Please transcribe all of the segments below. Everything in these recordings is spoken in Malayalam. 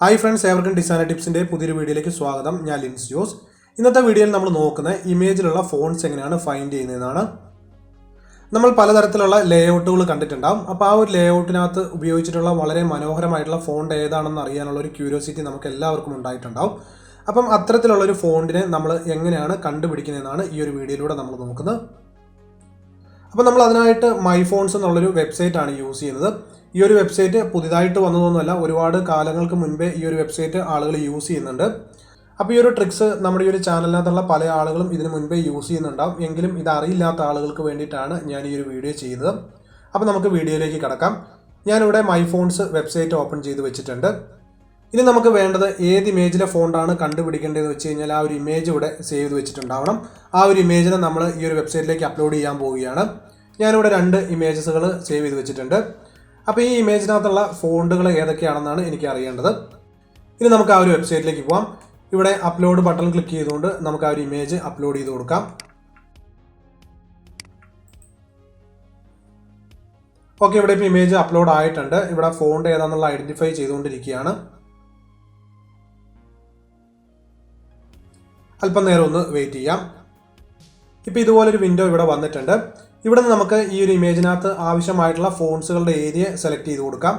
ഹായ് ഫ്രണ്ട്സ്, ഏവർക്കും ഡിസൈനർ ടിപ്സിൻ്റെ പുതിയൊരു വീഡിയോയിലേക്ക് സ്വാഗതം. ഞാൻ ലിൻസ് ജോസ്. ഇന്നത്തെ വീഡിയോയിൽ നമ്മൾ നോക്കുന്ന ഇമേജിലുള്ള ഫോൺസ് എങ്ങനെയാണ് ഫൈൻഡ് ചെയ്യുന്നതെന്നാണ്. നമ്മൾ പലതരത്തിലുള്ള ലേഔട്ടുകൾ കണ്ടിട്ടുണ്ടാകും. അപ്പോൾ ആ ഒരു ലേഔട്ടിനകത്ത് ഉപയോഗിച്ചിട്ടുള്ള വളരെ മനോഹരമായിട്ടുള്ള ഫോണ്ട് ഏതാണെന്ന് അറിയാനുള്ള ഒരു ക്യൂരിയോസിറ്റി നമുക്ക് എല്ലാവർക്കും ഉണ്ടായിട്ടുണ്ടാകും. അപ്പം അത്തരത്തിലുള്ളൊരു ഫോണ്ടിനെ നമ്മൾ എങ്ങനെയാണ് കണ്ടുപിടിക്കുന്നതെന്നാണ് ഈ ഒരു വീഡിയോയിലൂടെ നമ്മൾ നോക്കുന്നത്. അപ്പോൾ നമ്മൾ അതിനായിട്ട് മൈ ഫോൺസ് എന്നുള്ളൊരു വെബ്സൈറ്റാണ് യൂസ് ചെയ്യുന്നത്. ഈ ഒരു വെബ്സൈറ്റ് പുതിയതായിട്ട് വന്നതൊന്നുമല്ല, ഒരുപാട് കാലങ്ങൾക്ക് മുൻപേ ഈ ഒരു വെബ്സൈറ്റ് ആളുകൾ യൂസ് ചെയ്യുന്നുണ്ട്. അപ്പോൾ ഈ ഒരു ട്രിക്സ് നമ്മുടെ ഈ ഒരു ചാനലിനകത്തുള്ള പല ആളുകളും ഇതിന് മുൻപേ യൂസ് ചെയ്യുന്നുണ്ടാവും. എങ്കിലും ഇതറിയില്ലാത്ത ആളുകൾക്ക് വേണ്ടിയിട്ടാണ് ഞാൻ ഈ ഒരു വീഡിയോ ചെയ്യുന്നത്. അപ്പോൾ നമുക്ക് വീഡിയോയിലേക്ക് കടക്കാം. ഞാനിവിടെ മൈ ഫോൺസ് വെബ്സൈറ്റ് ഓപ്പൺ ചെയ്ത് വെച്ചിട്ടുണ്ട്. ഇനി നമുക്ക് വേണ്ടത് ഏത് ഇമേജിലെ ഫോണ്ടാണ് കണ്ടുപിടിക്കേണ്ടതെന്ന് വെച്ച് കഴിഞ്ഞാൽ ആ ഒരു ഇമേജ് ഇവിടെ സേവ് ചെയ്ത് വെച്ചിട്ടുണ്ടാവണം. ആ ഒരു ഇമേജിനെ നമ്മൾ ഈ ഒരു വെബ്സൈറ്റിലേക്ക് അപ്ലോഡ് ചെയ്യാൻ പോവുകയാണ്. ഞാനിവിടെ 2 ഇമേജസുകൾ സേവ് ചെയ്ത് വെച്ചിട്ടുണ്ട്. അപ്പോൾ ഈ ഇമേജിനകത്തുള്ള ഫോണ്ടുകൾ ഏതൊക്കെയാണെന്നാണ് എനിക്ക് അറിയേണ്ടത്. ഇനി നമുക്ക് ആ ഒരു വെബ്സൈറ്റിലേക്ക് പോകാം. ഇവിടെ അപ്ലോഡ് ബട്ടൺ ക്ലിക്ക് ചെയ്തുകൊണ്ട് നമുക്ക് ആ ഒരു ഇമേജ് അപ്ലോഡ് ചെയ്ത് കൊടുക്കാം. ഓക്കെ, ഇവിടെ ഇപ്പോൾ ഇമേജ് അപ്ലോഡ് ആയിട്ടുണ്ട്. ഇവിടെ ഫോണ്ട് ഏതാണെന്നുള്ള ഐഡന്റിഫൈ ചെയ്തുകൊണ്ടിരിക്കുകയാണ്. അല്പം നേരം ഒന്ന് വെയിറ്റ് ചെയ്യാം. ഇപ്പോൾ ഇതുപോലൊരു വിൻഡോ ഇവിടെ വന്നിട്ടുണ്ട്. ഇവിടെ നിന്ന് നമുക്ക് ഈ ഒരു ഇമേജിനകത്ത് ആവശ്യമായിട്ടുള്ള ഫോൺസുകളുടെ ഏരിയ സെലക്ട് ചെയ്ത് കൊടുക്കാം.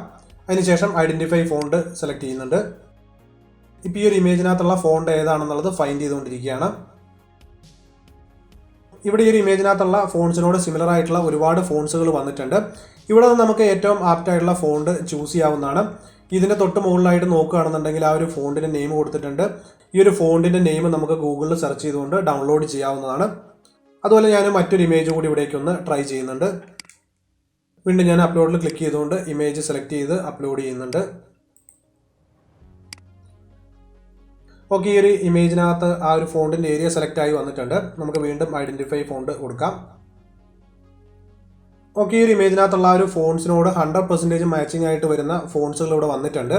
അതിനുശേഷം ഐഡന്റിഫൈ ഫോണ്ട് സെലക്ട് ചെയ്യുന്നുണ്ട്. ഇപ്പോൾ ഈ ഒരു ഇമേജിനകത്തുള്ള ഫോണ്ട് ഏതാണെന്നുള്ളത് ഫൈൻഡ് ചെയ്തുകൊണ്ടിരിക്കുകയാണ്. ഇവിടെ ഈ ഒരു ഇമേജിനകത്തുള്ള ഫോൺസിനോട് സിമിലർ ആയിട്ടുള്ള ഒരുപാട് ഫോൺസുകൾ വന്നിട്ടുണ്ട്. ഇവിടെ നിന്ന് നമുക്ക് ഏറ്റവും ആപ്റ്റായിട്ടുള്ള ഫോണ്ട് ചൂസ് ചെയ്യാവുന്നതാണ്. ഇതിൻ്റെ തൊട്ട് മുകളിലായിട്ട് നോക്കുകയാണെന്നുണ്ടെങ്കിൽ ആ ഒരു ഫോണ്ടിൻ്റെ നെയിം കൊടുത്തിട്ടുണ്ട്. ഈ ഒരു ഫോണ്ടിൻ്റെ നെയിം നമുക്ക് ഗൂഗിളിൽ സെർച്ച് ചെയ്തുകൊണ്ട് ഡൗൺലോഡ് ചെയ്യാവുന്നതാണ്. അതുപോലെ ഞാൻ മറ്റൊരു ഇമേജ് കൂടി ഇവിടേക്ക് ഒന്ന് ട്രൈ ചെയ്യുന്നുണ്ട്. വീണ്ടും ഞാൻ അപ്ലോഡിൽ ക്ലിക്ക് ചെയ്തുകൊണ്ട് ഇമേജ് സെലക്ട് ചെയ്ത് അപ്ലോഡ് ചെയ്യുന്നുണ്ട്. ഓക്കെ, ഈ ഒരു ഇമേജിനകത്ത് ആ ഒരു ഫോണ്ടിൻ്റെ ഏരിയ സെലക്ട് ആയി വന്നിട്ടുണ്ട്. നമുക്ക് വീണ്ടും ഐഡന്റിഫൈ ഫോണ്ട് കൊടുക്കാം. ഓക്കെ, ഈ ഒരു ഇമേജിനകത്തുള്ള ആ ഒരു ഫോൺസിനോട് 100% മാച്ചിങ് ആയിട്ട് വരുന്ന ഫോൺസുകൾ ഇവിടെ വന്നിട്ടുണ്ട്.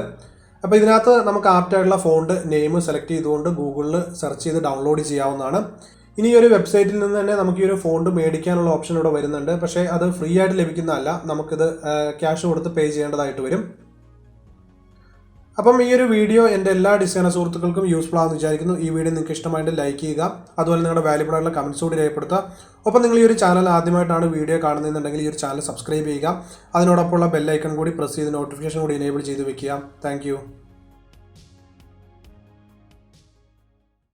അപ്പോൾ ഇതിനകത്ത് നമുക്ക് ആപ്റ്റായിട്ടുള്ള ഫോണ്ട് നെയിം സെലക്ട് ചെയ്തുകൊണ്ട് ഗൂഗിളിൽ സെർച്ച് ചെയ്ത് ഡൗൺലോഡ് ചെയ്യാവുന്നതാണ്. ഇനി ഈ ഒരു വെബ്സൈറ്റിൽ നിന്ന് തന്നെ നമുക്ക് ഈ ഒരു ഫോണ്ട് മേടിക്കാനുള്ള ഓപ്ഷൻ ഇവിടെ വരുന്നുണ്ട്. പക്ഷേ അത് ഫ്രീ ആയിട്ട് ലഭിക്കുന്നതല്ല, നമുക്കിത് ക്യാഷ് കൊടുത്ത് പേ ചെയ്യേണ്ടതായിട്ട് വരും. അപ്പം ഈ ഒരു വീഡിയോ എൻ്റെ എല്ലാ ഡിസൈനർ സുഹൃത്തുക്കൾക്കും യൂസ്ഫുൾ ആണെന്ന് വിചാരിക്കുന്നു. ഈ വീഡിയോ നിങ്ങൾക്ക് ഇഷ്ടമായിട്ട് ലൈക്ക് ചെയ്യുക. അതുപോലെ നിങ്ങളുടെ വാല്യുബിൾ ആയിട്ടുള്ള കമൻറ്റ്സ് കൂടി രേഖപ്പെടുത്തുക. ഒപ്പം നിങ്ങൾ ഈ ഒരു ചാനൽ ആദ്യമായിട്ടാണ് വീഡിയോ കാണുന്നതെന്നുണ്ടെങ്കിൽ ഈ ഒരു ചാനൽ സബ്സ്ക്രൈബ് ചെയ്യുക. അതിനോടൊപ്പമുള്ള ബെൽ ഐക്കൺ കൂടി പ്രസ് ചെയ്ത് നോട്ടിഫിക്കേഷൻ കൂടി എനേബിൾ ചെയ്ത് വെക്കുക. താങ്ക്